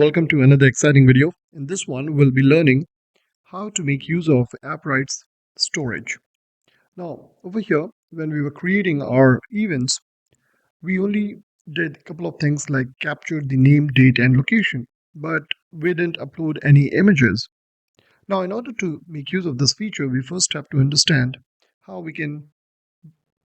welcome to another exciting video. In this one, we'll be learning how to make use of Appwrite Storage. Now, over here, when we were creating our events, we only did a couple of things like captured the name, date, and location, but we didn't upload any images. Now, in order to make use of this feature, we first have to understand how we can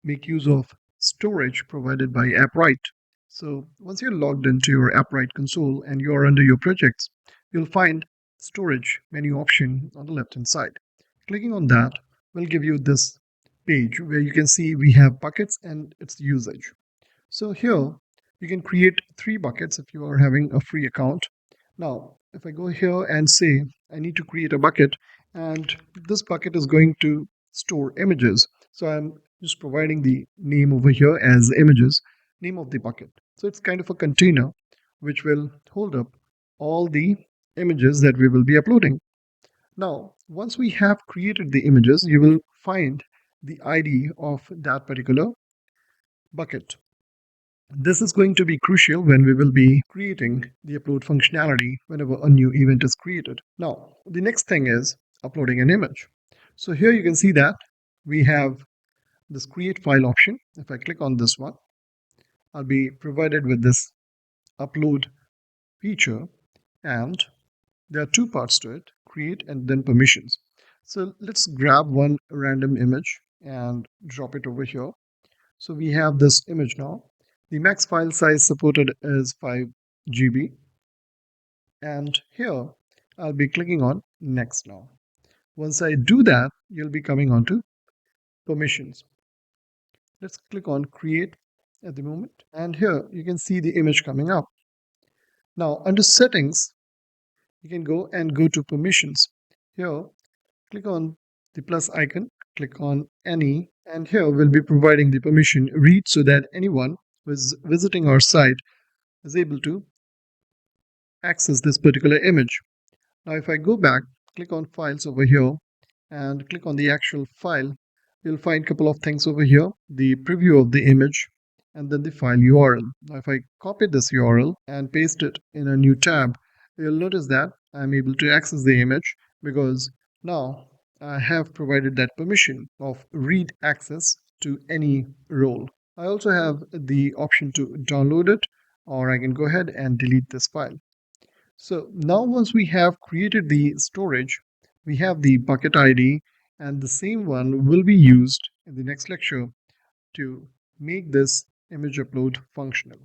make use of storage provided by Appwrite. So once you're logged into your Appwrite console and you're under your projects, you'll find storage menu option on the left hand side. Clicking on that will give you this page where you can see we have buckets and its usage. So here you can create 3 buckets if you are having a free account. Now, if I go here and say I need to create a bucket, and this bucket is going to store images. So I'm just providing the name over here as images, name of the bucket. So it's kind of a container which will hold up all the images that we will be uploading. Now, once we have created the images, you will find the ID of that particular bucket. This is going to be crucial when we will be creating the upload functionality whenever a new event is created. Now, the next thing is uploading an image. So here you can see that we have this create file option. If I click on this one, I'll be provided with this upload feature, and there are 2 parts to it, create and then permissions. So let's grab one random image and drop it over here. So we have this image now. The max file size supported is 5 GB. And here I'll be clicking on next now. Once I do that, you'll be coming on to permissions. Let's click on create at the moment. And here you can see the image coming up. Now under settings, you can go to permissions. Here, click on the plus icon, click on any, and here we'll be providing the permission read so that anyone who is visiting our site is able to access this particular image. Now if I go back, click on files over here and click on the actual file, you'll find a couple of things over here, the preview of the image and then the file URL. Now if I copy this URL and paste it in a new tab, you'll notice that I'm able to access the image because now I have provided that permission of read access to any role. I also have the option to download it, or I can go ahead and delete this file. So now once we have created the storage, we have the bucket ID, and the same one will be used in the next lecture to make this image upload functional.